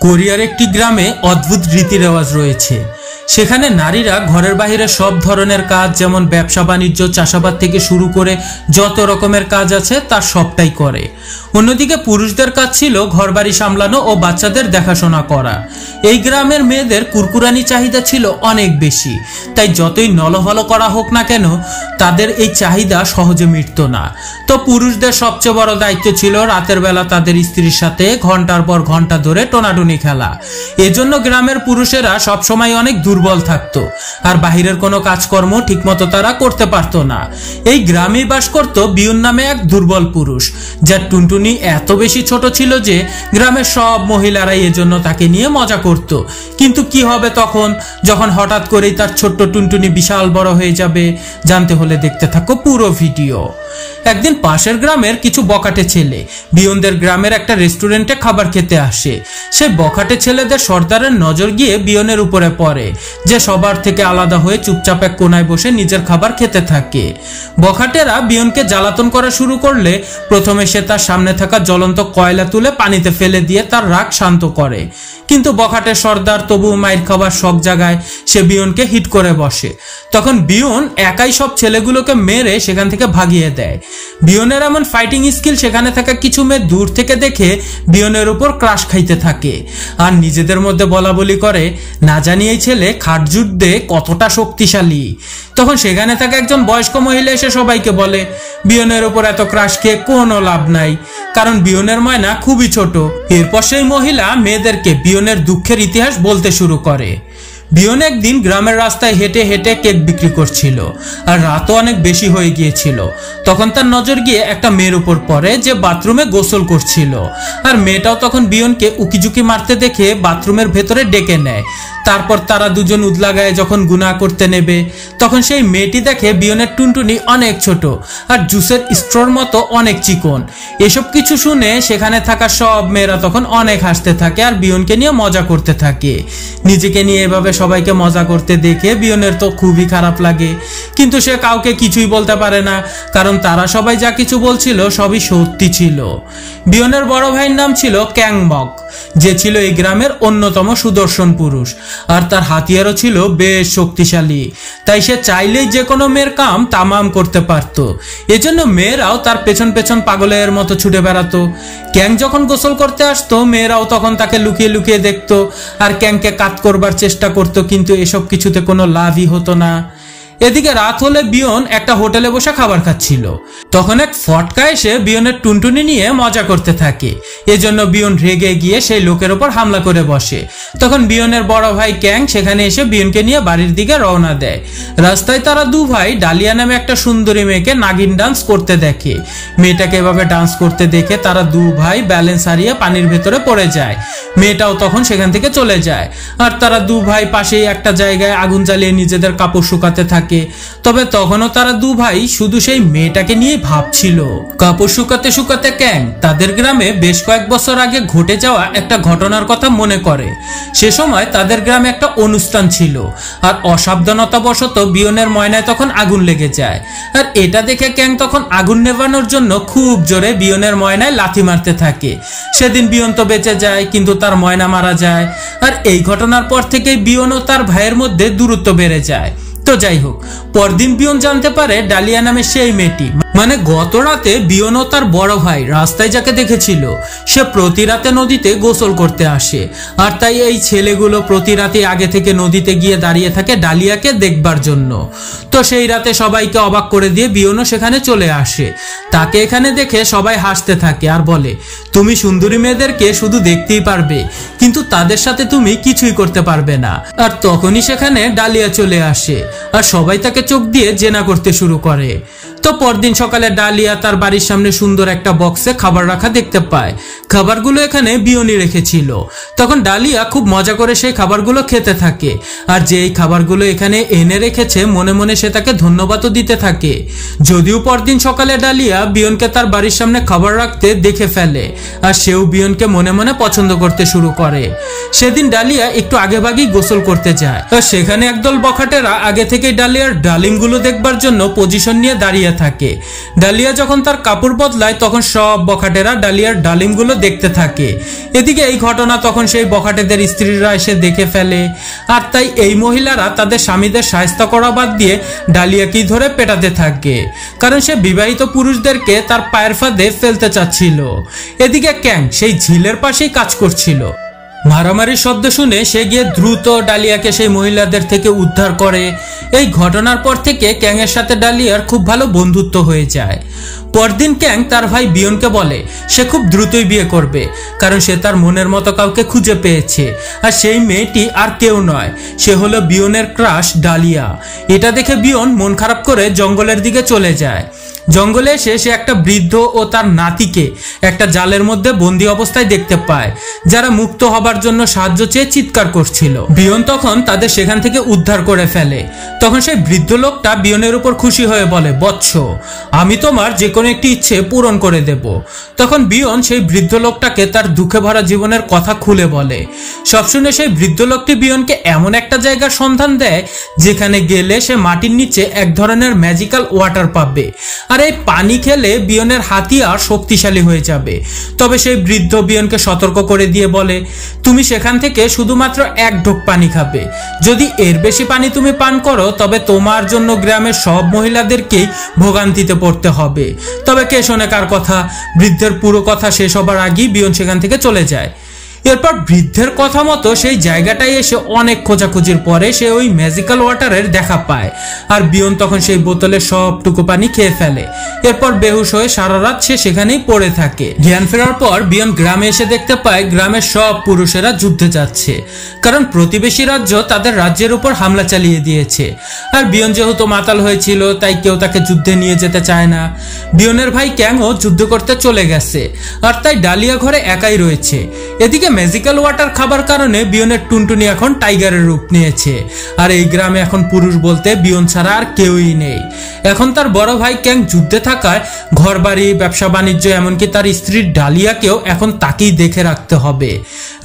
কোরিয়ার একটি গ্রামে অদ্ভুত রীতি রেওয়াজ রয়েছে। সেখানে নারীরা ঘরের বাইরে সব ধরনের কাজ, যেমন ব্যবসা বাণিজ্য, চাষাবাদ থেকে শুরু করে যত রকমের কাজ আছে তার সবটাই করে। অন্যদিকে পুরুষদের কাজ ছিল ঘরবাড়ি সামলানো ও বাচ্চাদের দেখাশোনা করা। এই গ্রামের মেয়েদের কুরকুরানি চাহিদা ছিল অনেক বেশি, তাই যতই নলহল করা হোক না কেন তাদের এই চাহিদা সহজে মিটত না। তো পুরুষদের সবচেয়ে বড় দায়িত্ব ছিল রাতের বেলা তাদের স্ত্রীর সাথে ঘন্টার পর ঘন্টা ধরে টোনাটুনি খেলা। এজন্য গ্রামের পুরুষেরা সবসময় অনেক দুর্বল থাকতো, আর বাহিরের কোনো কাজকর্ম ঠিকমতো তারা করতে পারতো না। এই গ্রামেই বাস করত বিউন নামে এক দুর্বল পুরুষ, যার টুনটুনি এত বেশি ছোট ছিল যে গ্রামের সব মহিলারাই এজন্য তাকে নিয়ে মজা করত। কিন্তু কি হবে তখন, যখন হঠাৎ করেই তার ছোট্ট টুনটুনি বিশাল বড় হয়ে যাবে? জানতে হলে দেখতে থাকো পুরো ভিডিও। একদিন পাশের গ্রামের কিছু বখাটে ছেলে বিয়নদের গ্রামের একটা রেস্টুরেন্টে খাবার খেতে আসে। সে বখাটে ছেলেদের সর্দারের নজর গিয়ে বিয়নের উপরে পড়ে, যে সবার থেকে আলাদা হয়ে চুপচাপ এক কোনায় বসে নিজের খাবার খেতে থাকে। বখাটেরা বিয়নকে জ্বালাতন করা শুরু করলে প্রথমে সে তার সামনে থাকা জ্বলন্ত কয়লা তুলে পানিতে ফেলে দিয়ে তার রাগ শান্ত করে। কিন্তু বখাটের সর্দার তবু মাইর খাবার শখ জায়গায় সে বিয়নকে হিট করে বসে। তখন বিয়ন একাই সব ছেলেগুলোকে মেরে সেখান থেকে ভাগিয়ে দেয়। বিয়নের এমন ফাইটিং স্কিল সেখানে থাকা কিছু মেয়ে দূর থেকে দেখে বিয়নের উপর ক্রাশ খাইতে থাকে, আর নিজেদের মধ্যে বলা বলি করে, না জানি এই ছেলে খাটযুদ্ধে কতটা শক্তিশালী। তখন সেখানে থাকা একজন বয়স্ক মহিলা এসে সবাইকে বলে, বিয়নের উপর এত ক্রাশ খেয়ে কোনো লাভ নাই, কারণ বিয়নের ময়না খুবই ছোট। এরপর সেই মহিলা মেয়েদেরকে বিয়নের দুঃখের ইতিহাস বলতে শুরু করে। বিয়ন একদিন গ্রামের রাস্তায় হেঁটে হেঁটে কেক বিক্রি করছিল, আর রাতও অনেক বেশি হয়ে গিয়েছিল। তখন তার নজর গিয়ে একটা মেয়ের উপর পড়ে, যে বাথরুমে গোসল করছিল। আর মেয়েটাও তখন বিয়নকে উকিঝুঁকি মারতে দেখে বাথরুমের ভেতরে ডেকে নেয়। তারপর তারা দুজন উদলাগায়ে যখন গুনাহ করতে নেবে, তখন সেই মেয়েটি দেখে বিয়নের টুনটুনি অনেক ছোট আর জুসের স্ট্রোর মতো অনেক চিকন। এসব কিছু শুনে সেখানে থাকা সব মেয়েরা তখন অনেক হাসতে থাকে আর বিয়নকে নিয়ে মজা করতে থাকে। নিজেকে নিয়ে এভাবে সবাইকে মজা করতে দেখে বিয়নের তো খুবই খারাপ লাগে, কিন্তু সে কাউকে কিছুই বলতে পারে না, কারণ তারা সবাই যা কিছু বলছিল সবই সত্যি ছিল। বিয়নের বড় ভাইয়ের নাম ছিল ক্যাংমক, যে ছিল এই গ্রামের অন্যতম সুদর্শন পুরুষ, আর তার হাতিয়ারও ছিল বেশ শক্তিশালী। তাই সে চাইলেই যে কোনো মেয়ের কাম তামাম করতে পারত। এজন্য মেয়েরাও তার পেছন পেছন পাগলের মতো ছুটে বেড়াতো। ক্যাং যখন গোসল করতে আসতো, মেয়েরাও তখন তাকে লুকিয়ে লুকিয়ে দেখতো আর ক্যাংকে কাত করবার চেষ্টা করতো, কিন্তু এসব কিছুতে কোনো লাভই হতো না। এদিকে রাত হলে বিয়ন একটা হোটেলে বসে খাবার খাচ্ছিল। তখন এক ফটকা এসে বিয়নের টুনটুনি নিয়ে মজা করতে থাকে। এজন্য বিয়ন রেগে গিয়ে সেই লোকের উপর হামলা করে বসে। তখন বিয়নের বড় ভাই ক্যাং সেখানে এসে বিয়নকে নিয়ে বাড়ির দিকে রওনা দেয়। রাস্তায় তারা দু ভাই ডালিয়া নামে একটা সুন্দরী মেয়েকে নাগিন ডান্স করতে দেখে। মেয়েটাকে এভাবে ডান্স করতে দেখে তারা দু ভাই ব্যালেন্স হারিয়ে পানির ভেতরে পড়ে যায়। মেয়েটাও তখন সেখান থেকে চলে যায়, আর তারা দু ভাই পাশেই একটা জায়গায় আগুন জ্বালিয়ে নিজেদের কাপড় শুকাতে থাকে। তবে তখনও তারা দু ভাই শুধু সেই মেয়েটাকে নিয়ে ভাবছিল। কাপড় শুকাতে শুকাতে ক্যাং তাদের গ্রামে বেশ কয়েক বছর আগে ঘটে যাওয়া একটা ঘটনার কথা মনে করে। সে সময় তাদের গ্রামে একটা অনুষ্ঠান ছিল, আর অসাবধানতাবশত বিয়নের ময়নায় তখন আগুন লেগে যায়। আর এটা দেখে ক্যাং তখন আগুন নেভানোর জন্য খুব জোরে বিয়নের ময়নায় লাথি মারতে থাকে। সেদিন বিয়ন তো বেঁচে যায়, কিন্তু তার ময়না মারা যায়। আর এই ঘটনার পর থেকেই বিয়ন ও তার ভাইয়ের মধ্যে দূরত্ব বেড়ে যায়। তো যাই হোক, পরদিন বিয়ন জানতে পারে ডালিয়া নামে সেই মেয়েটি, মানে গত রাতে বিয়ন ও তার বড় ভাই রাস্তায় যাকে দেখেছিল, সে প্রতি রাতে নদীতে গোসল করতে আসে। আর তাই এই ছেলেগুলো প্রতি রাতে আগে থেকে নদীতে গিয়ে দাঁড়িয়ে থাকে ডালিয়াকে দেখবার জন্য। তো সেই রাতে সবাইকে অবাক করে দিয়ে বিয়নও সেখানে চলে আসে। তাকে এখানে দেখে সবাই হাসতে থাকে আর বলে, তুমি সুন্দরী মেয়েদেরকে শুধু দেখতেই পারবে, কিন্তু তাদের সাথে তুমি কিছুই করতে পারবে না। আর তখনই সেখানে ডালিয়া চলে আসে, আর সবাই তাকে চোখ দিয়ে জেনা করতে শুরু করে। তো পরদিন সকালে ডালিয়া তার বাড়ির সামনে সুন্দর একটা বক্সে খাবার রাখা দেখতে পায়। খাবারগুলো এখানে বিয়নি রেখেছিল। তখন ডালিয়া খুব মজা করে সেই খাবারগুলো খেতে থাকে, আর যে এই খাবারগুলো এখানে এনে রেখেছে মনে মনে সে তাকে ধন্যবাদও দিতে থাকে। যদিও পরদিন সকালে ডালিয়া বিয়নকে তার বাড়ির সামনে খাবার রাখতে দেখে ফেলে, আর সেও বিয়নকে মনে মনে পছন্দ করতে শুরু করে। সেদিন ডালিয়া একটু আগেভাগেই গোসল করতে যায়, আর সেখানে একদল বখাটেরা আগে থেকেই ডালিয়ার ডালিমগুলো দেখবার জন্য পজিশন নিয়ে দাঁড়িয়ে তাকিয়ে থাকে। ডালিয়া যখন তার কাপড় বদলায় তখন সব বখাটেরা ডালিয়ার ডালিমগুলো দেখতে থাকে। এদিকে এই ঘটনা তখন সেই বখাটেদের স্ত্রীরা এসে দেখে ফেলে, আর তাই এই মহিলারা তাদের স্বামীদের শায়েস্তা করা বাদ দিয়ে ডালিয়াকেই ধরে পেটাতে থাকে, কারণ সে বিবাহিত পুরুষদেরকে তার পায়ের ফাঁদে ফেলতে চাচ্ছিল। এদিকে ক্যাং সেই ঝিলের পাশেই কাজ করছিল। মারামারির শব্দ শুনে সে গিয়ে দ্রুত ডালিয়াকে সেই মহিলাদের থেকে উদ্ধার করে। এই ঘটনার পর থেকে ক্যাংয়ের সাথে ডালিয়ার খুব ভালো বন্ধুত্ব হয়ে যায়। পরদিন ক্যাং তার ভাই বিয়নকে বলে সে খুব দ্রুতই বিয়ে করবে, কারণ সে তার মনের মতো কাউকে খুঁজে পেয়েছে, আর সেই মেয়েটি আর কেউ নয়, সে হলো বিয়নের ক্রাশ ডালিয়া। এটা দেখে বিয়ন মন খারাপ করে জঙ্গলের দিকে চলে যায়। জঙ্গলে এসে সে একটা বৃদ্ধ ও তার নাতিকে একটা জালের মধ্যে বন্দি অবস্থায় দেখতে পায়, যারা মুক্ত হবার জন্য সাহায্য চেয়ে চিৎকার করছিল। বিয়ন তখন তাদের সেখান থেকে উদ্ধার করে ফেলে। তখন সেই বৃদ্ধ লোকটা বিয়নের উপর খুশি হয়ে বলে, বৎস, আমি তোমার যে কোনো একটি ইচ্ছে পূরণ করে দেব। তখন বিয়ন সেই বৃদ্ধ লোকটাকে তার দুঃখে ভরা জীবনের কথা খুলে বলে। সব শুনে সেই বৃদ্ধ লোকটি বিয়নকে এমন একটা জায়গার সন্ধান দেয় যেখানে গেলে সে মাটির নিচে এক ধরনের ম্যাজিক্যাল ওয়াটার পাবে, আর এই পানি খেলে বিয়নের হাতিয়ার শক্তিশালী হয়ে যাবে। তবে সেই বৃদ্ধ বিয়নকে সতর্ক করে দিয়ে বলে, তুমি সেখান থেকে শুধুমাত্র এক ঢোক পানি খাবে, যদি এর বেশি পানি তুমি পান করো তবে তোমার জন্য গ্রামের সব মহিলাদেরকেই ভোগান্তিতে পড়তে হবে। তবে কে শোনে কার কথা? বৃদ্ধের পুরো কথা শেষ হবার আগেই বিয়ন সেখান থেকে চলে যায়। এরপর বৃদ্ধের কথা মতো সেই জায়গাটায় এসে অনেক খোঁজাখুঁজির পরে সে ওই ম্যাজিক্যাল ওয়াটারের দেখা পায়, আর বিয়ন তখন সেই বোতলে সবটুকু পানি খেয়ে ফেলে। এরপর বেহুশ হয়ে সারা রাত সে সেখানেই পড়ে থাকে। জ্ঞান ফেরার পর বিয়ন গ্রামে এসে দেখতে পায় গ্রামের সব পুরুষেরা যুদ্ধে যাচ্ছে, কারণ প্রতিবেশী রাজ্য তাদের রাজ্যের উপর হামলা চালিয়ে দিয়েছে। আর বিয়ন যেহেতু মাতাল হয়েছিল তাই কেউ তাকে যুদ্ধে নিয়ে যেতে চায় না। বিয়নের ভাই ক্যাংও যুদ্ধ করতে চলে গেছে, আর তাই ডালিয়া ঘরে একাই রয়েছে। এদিকে ম্যাজিক্যাল ওয়াটার খাবার কারণে বিয়নের টুনটুনি এখন টাইগারের রূপ নিয়েছে, আর এই গ্রামে এখন পুরুষ বলতে বিয়ন ছাড়া আর কেউই নেই। এখন তার বড় ভাই ক্যাং যুদ্ধে থাকায় ঘরবাড়ি, ব্যবসা বাণিজ্য, এমনকি তার স্ত্রীর ডালিয়াকেও এখন তাকেই দেখে রাখতে হবে।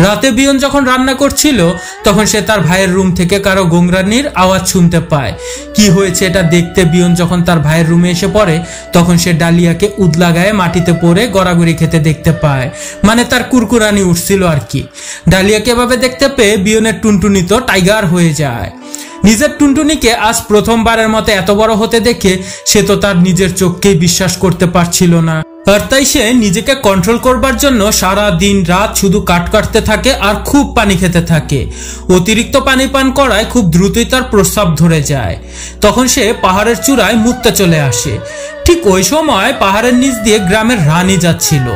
রাতে বিয়ন যখন রান্না করছিল তখন সে তার ভাইয়ের রুম থেকে কারো গোংরানির আওয়াজ শুনতে পায়। কি হয়েছে এটা দেখতে বিয়ন যখন তার ভাইয়ের রুমে এসে পড়ে তখন সে ডালিয়াকে উদলা গায়ে মাটিতে পড়ে গড়াগড়ি খেতে দেখতে পায়, মানে তার কুরকুরানি উঠছিল আর কি। ডালিয়াকে এভাবে দেখতে পেয়ে বিয়নের টুনটুনি তো টাইগার হয়ে যায়। নিজের টুনটুনিকে আজ প্রথমবারের মতো এত বড় হতে দেখে সে তো তার নিজের চোখকেই বিশ্বাস করতে পারছিল না, আর তাই সে নিজেকে কন্ট্রোল করবার জন্য সারা দিন রাত শুধু কাটতে থাকে আর খুব পানি খেতে থাকে। অতিরিক্ত পানি পান করায় খুব দ্রুতই তার প্রস্রাব ধরে যায়। তখন সে পাহাড়ের চূড়ায় মুততে চলে আসে। ঠিক ওই সময় পাহাড়ের নিচ দিয়ে গ্রামের রানী যাচ্ছিল,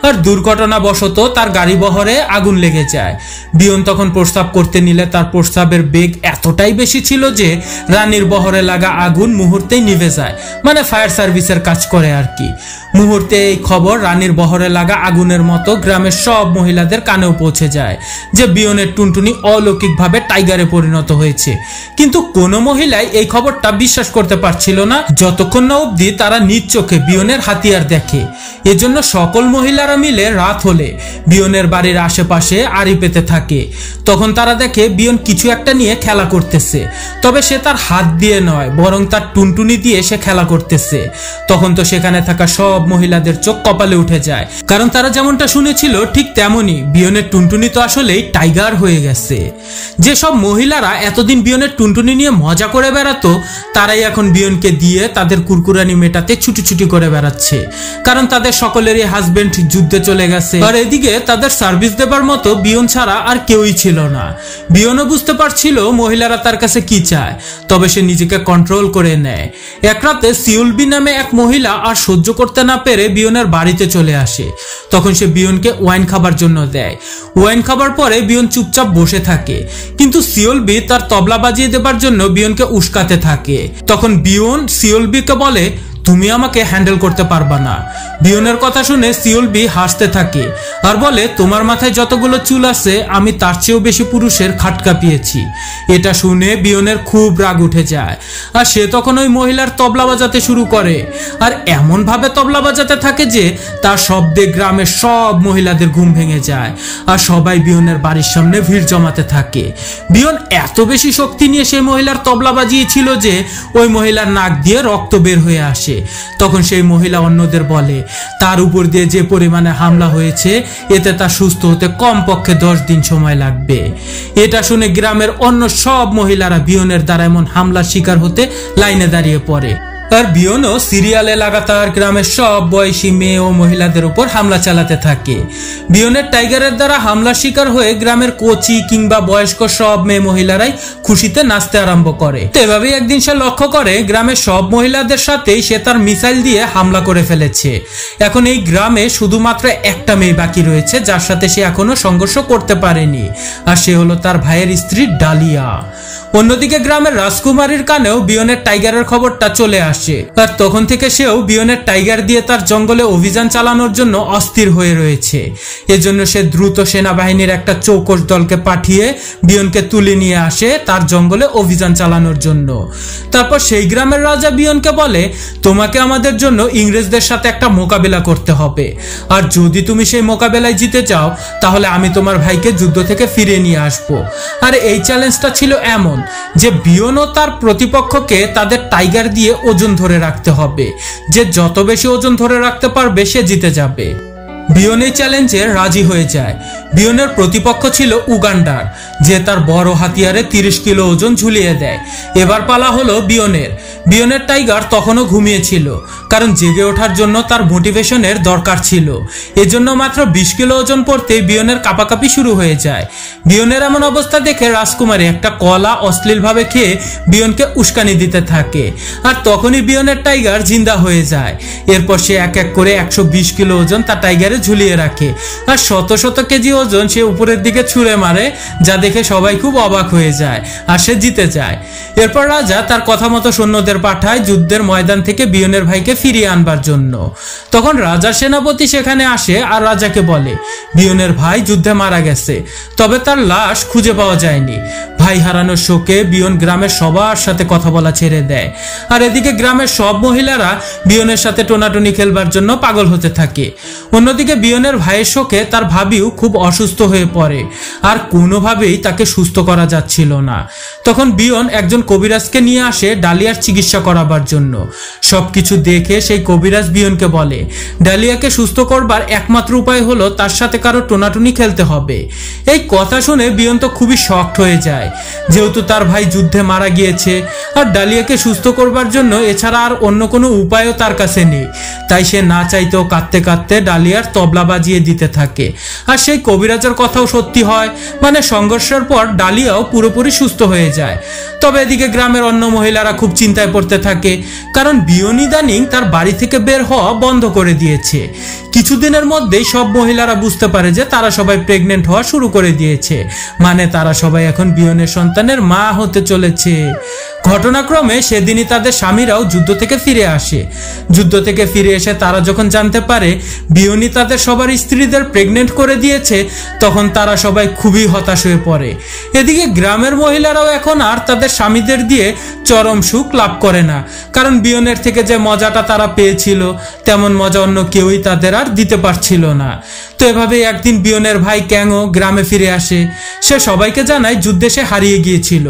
আর দুর্ঘটনাবশত তার গাড়ি বহরে আগুন লেগে যায়। বিয়ন তখন প্রস্রাব করতে নিলে তার প্রস্রাবের বেগ এতটাই বেশি ছিল যে রানীর বহরে লাগা আগুন মুহূর্তেই নিভে যায়, মানে ফায়ার সার্ভিসের কাজ করে আর কি। মুহূর্তে এই খবর রানীর বহরে লাগা আগুনের মতো গ্রামের সব মহিলাদের কানেও পৌঁছে যায় যে বিয়নের টুনটুনি অলৌকিকভাবে টাইগারে পরিণত হয়েছে। কিন্তু কোনো মহিলাই এই খবরটা বিশ্বাস করতে পারছিল না যতক্ষণ না অবধি তারা নিজ চোখে বিয়নের হাতিয়ার দেখে। এজন্য সকল মহিলারা মিলে রাত হলে বিয়নের বাড়ির আশেপাশে আড়ি পেতে থাকে। তখন তারা দেখে বিয়ন কিছু একটা নিয়ে খেলা করতেছে, তবে সে তার হাত দিয়ে নয় বরং তার টুনটুনি দিয়ে সে খেলা করতেছে। তখন তো সেখানে থাকা সব মহিলাদের চোখ কপালে উঠে যায়, কারণ তারা যেমনটা শুনেছিল ঠিক তেমনই বিয়নের টুনটুনি তো আসলেই টাইগার হয়ে গেছে। যেসব মহিলারা এতদিন বিয়নের টুনটুনি নিয়ে মজা করে বেড়াতো তারাই এখন বিয়নকে দিয়ে তাদের কুরকুরানি মেটাতে ছুটি ছুটি করে বেড়াচ্ছে, কারণ তাদের সকলেরই হাজবেন্ড যুদ্ধে চলে গেছে। আর এদিকে তাদের সার্ভিস দেবার মতো বিয়ন ছাড়া আর কেউই ছিল না। বিয়নও বুঝতে পারছিল মহিলারা তার কাছে কি চায়, তবে সে নিজেকে কন্ট্রোল করে নেয়। এক রাতে সিউলবি নামে এক মহিলা আর সহ্য করতে না পেরে বিয়নের বাড়িতে চলে আসে। তখন সে বিয়নকে ওয়াইন খাবার জন্য দেয়। ওয়াইন খাবার পরে বিয়ন চুপচাপ বসে থাকে, কিন্তু সিউলবি তার তবলা বাজিয়ে দেবার জন্য বিয়নকে উস্কাতে থাকে। তখন বিয়ন সিউলবিকে বলে, তুমি আমাকে হ্যান্ডেল করতে পারবা না। বিয়নের কথা শুনে সিউলবি হাসতে থাকে আর বলে, তোমার মাথায় যতগুলো চুল আছে আমি তার চেয়েও বেশি পুরুষের খাট কাঁপিয়েছি। এটা শুনে বিয়নের খুব রাগ উঠে যায়, আর সে তখন ওই মহিলার তবলা বাজাতে শুরু করে। আর এমন ভাবে তবলা বাজাতে থাকে যে তার শব্দে গ্রামের সব মহিলাদের ঘুম ভেঙে যায়, আর সবাই বিয়নের বাড়ির সামনে ভিড় জমাতে থাকে। বিয়ন এত বেশি শক্তি নিয়ে সেই মহিলার তবলা বাজিয়েছিল যে ওই মহিলার নাক দিয়ে রক্ত বের হয়ে আসে। আসে। তখন সেই মহিলা অন্যদের বলে তার উপর দিয়ে যে পরিমাণে হামলা হয়েছে এতে তার সুস্থ হতে কমপক্ষে 10 দিন সময় লাগবে। এটা শুনে গ্রামের অন্য সব মহিলারা বিয়নের দ্বারা এমন হামলার শিকার হতে লাইনে দাঁড়িয়ে পড়ে। আর বিয়নও সিরিয়ালে লাগাতার গ্রামের সব বয়সী মেয়ে ও মহিলাদের উপর হামলা চালাতে থাকে। বিয়নের টাইগারের দ্বারা হামলার শিকার হয়ে গ্রামের কোচি কিংবা বয়স্ক সব মেয়ে মহিলারাই খুশিতে নাচতে আরম্ভ করে। তো এভাবেই একদিন সে লক্ষ্য করে গ্রামের সব মহিলাদের সাথেই সে তার মিসাইল দিয়ে হামলা করে ফেলেছে। এখন এই গ্রামে শুধুমাত্র একটা মেয়ে বাকি রয়েছে যার সাথে সে এখনো সংঘর্ষ করতে পারেনি, আর সে হলো তার ভাইয়ের স্ত্রী ডালিয়া। অন্যদিকে গ্রামের রাজকুমারীর কানেও বিয়নের টাইগারের খবরটা চলে আসে, আর তখন থেকে সেও বিয়নের টাইগার দিয়ে তার জঙ্গলে অভিযান চালানোর জন্য অস্থির হয়ে রয়েছে। এজন্য সে দ্রুত সেনাবাহিনীর একটা চৌকস দলকে পাঠিয়ে বিয়নকে তুলে নিয়ে আসে তার জঙ্গলে অভিযান চালানোর জন্য। তারপর সেই গ্রামের রাজা বিয়নকে বলে, তোমাকে আমাদের জন্য ইংরেজদের সাথে একটা মোকাবেলা করতে হবে, আর যদি তুমি সেই মোকাবেলায় জিতে যাও তাহলে আমি তোমার ভাইকে যুদ্ধ থেকে ফিরিয়ে নিয়ে আসবো। আর এই চ্যালেঞ্জটা ছিল এমন যে বিয়ন ও তার প্রতিপক্ষকে তাদের টাইগার দিয়ে ওজন ধরে রাখতে হবে, যে যত বেশি ওজন ধরে রাখতে পারবে সে জিতে যাবে। বিয়ন এই চ্যালেঞ্জে রাজি হয়ে যায়। বিয়নের প্রতিপক্ষ ছিল উগান্ডার, যে তার বড় হাতিয়ারে 30 কিলো ওজন ঝুলিয়ে দেয়। এবার পালা হলো বিয়নের। বিয়নের টাইগার তখনও ঘুমিয়েছিল, কারণ জেগে ওঠার জন্য তার মোটিভেশনের দরকার ছিল। এজন্য মাত্র 20 কিলো ওজন পড়তে বিয়নের কাঁপাকাঁপি শুরু হয়ে যায়। বিয়নের এমন অবস্থা দেখে রাজকুমারী একটা কলা অশ্লীলভাবে খেয়ে বিয়নকে উস্কানি দিতে থাকে, আর তখনই বিয়নের টাইগার জিন্দা হয়ে যায়। এরপর সে এক এক করে 120 কিলো ওজন তার টাইগারে ঝুলিয়ে রাখে, আর শত শত কেজি ওজন সে উপরের দিকে ছুঁড়ে মারে, যা দেখে সবাই খুব অবাক হয়ে যায়, আর সে জিতে যায়। এরপর রাজা তার কথা মতো সৈন্যদের পাঠায় যুদ্ধের ময়দান থেকে বিয়নের ভাইকে ফিরিয়ে আনবার জন্য। তখন রাজার সেনাপতি সেখানে আসে আর রাজাকে বলে, বিয়নের ভাই যুদ্ধে মারা গেছে, তবে তার লাশ খুঁজে পাওয়া যায়নি। ভাই হারানোর শোকে বিয়ন গ্রামের সবার সাথে কথা বলা ছেড়ে দেয়, আর এদিকে গ্রামের সব মহিলারা বিয়নের সাথে টোনাটুনি খেলবার জন্য পাগল হতে থাকে। অন্যদিকে বিয়নের ভাইয়ের শোকে তার ভাবিও খুব অসুস্থ হয়ে পড়ে, আর কোনোভাবেই তাকে সুস্থ করা যাচ্ছিল না। তখন বিয়ন একজন কবিরাজকে নিয়ে আসে ডালিয়ার চিকিৎসা করাবার জন্য। সবকিছু দেখে সেই কবিরাজ বিয়নকে বলে, ডালিয়াকে সুস্থ করবার একমাত্র উপায় হলো তার সাথে কারো টোনাটুনি খেলতে হবে। এই কথা শুনে বিয়ন তো খুবই শকড হয়ে যায়, যেহেতু তার ভাই যুদ্ধে মারা গিয়েছে, আর ডালিয়াকে সুস্থ করবার জন্য এছাড়া আর অন্য কোনো উপায়ও তার কাছে নেই। তাই সে না চাইতেও কাঁদতে কাঁদতে ডালিয়ার তবলা বাজিয়ে দিতে থাকে। আর সেই কবিরাজের কথাও সত্যি হয়, মানে সংঘর্ষের পর ডালিয়াও পুরোপুরি সুস্থ হয়ে যায়। তবে এদিকে গ্রামের অন্য মহিলারা খুব চিন্তায় পড়তে থাকে, কারণ বিয়ন ইদানিং তার বাড়ি থেকে বের হওয়া বন্ধ করে দিয়েছে। কিছুদিনের মধ্যেই সব মহিলারা বুঝতে পারে যে তারা সবাই প্রেগনেন্ট হওয়া শুরু করে দিয়েছে, মানে তারা সবাই এখন বিয়নের সন্তানের মা হতে চলেছে। ঘটনাক্রমে সেদিনই তাদের স্বামীরাও যুদ্ধ থেকে ফিরে আসে। যুদ্ধ থেকে ফিরে এসে তারা যখন জানতে পারে বিয়নই তাদের সবার স্ত্রীদের প্রেগনেন্ট করে দিয়েছে, তখন তারা সবাই খুবই হতাশ হয়ে পড়ে। এদিকে গ্রামের মহিলারাও এখন আর তাদের স্বামীদের দিয়ে চরম সুখ লাভ করে না, কারণ বিয়নের থেকে যে মজাটা তারা পেয়েছিল তেমন মজা অন্য কেউই তাদের আর দিতে পারছিল না। তো এভাবে একদিন বিয়নের ভাই ক্যাংও গ্রামে ফিরে আসে। সে সবাইকে জানায় যুদ্ধে সে হারিয়ে গিয়েছিল,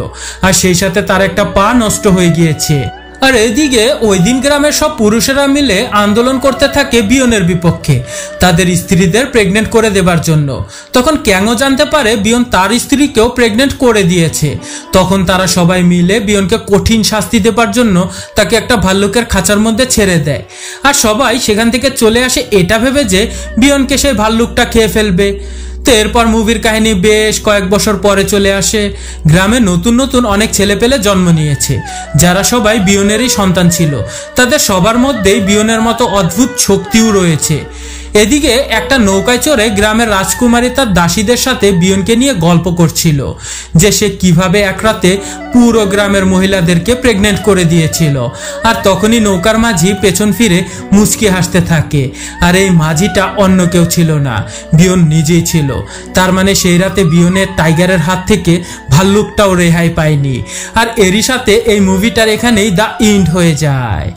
আর সেই সাথে তার একটা পা নষ্ট হয়ে গিয়েছে। আর এদিকে ওই দিন গ্রামের সব পুরুষেরা মিলে আন্দোলন করতে থাকে বিয়নের বিপক্ষে, তাদের স্ত্রীদের প্রেগনেন্ট করে দেবার জন্য। তখন ক্যাংও জানতে পারে বিয়ন তার স্ত্রীকেও প্রেগনেন্ট করে দিয়েছে। তখন তারা সবাই মিলে বিয়নকে কঠিন শাস্তি দেবার জন্য তাকে একটা ভাল্লুকের খাঁচার মধ্যে ছেড়ে দেয়, আর সবাই সেখান থেকে চলে আসে এটা ভেবে যে বিয়নকে সেই ভাল্লুকটা খেয়ে ফেলবে। তো এরপর মুভির কাহিনী বেশ কয়েক বছর পরে চলে আসে। গ্রামে নতুন নতুন অনেক ছেলেপেলে জন্ম নিয়েছে, যারা সবাই বিয়নেরই সন্তান ছিল। তাদের সবার মধ্যেই বিয়নের মতো অদ্ভুত শক্তিও রয়েছে। এদিকে একটা নৌকায় চড়ে গ্রামের রাজকুমারী তার দাসীদের সাথে বিয়নকে নিয়ে গল্প করছিল যে সে কিভাবে এক রাতে পুরো গ্রামের মহিলাদেরকে প্রেগনেন্ট করে দিয়েছিল। আর তখনই নৌকার মাঝি পেছন ফিরে মুচকি হাসতে থাকে, আর এই মাঝিটা অন্য কেউ ছিল না, বিয়ন নিজেই ছিল। তার মানে সেই রাতে বিয়নের টাইগারের হাত থেকে ভাল্লুকটাও রেহাই পায়নি। আর এরই সাথে এই মুভিটার এখানেই দ্য এন্ড হয়ে যায়।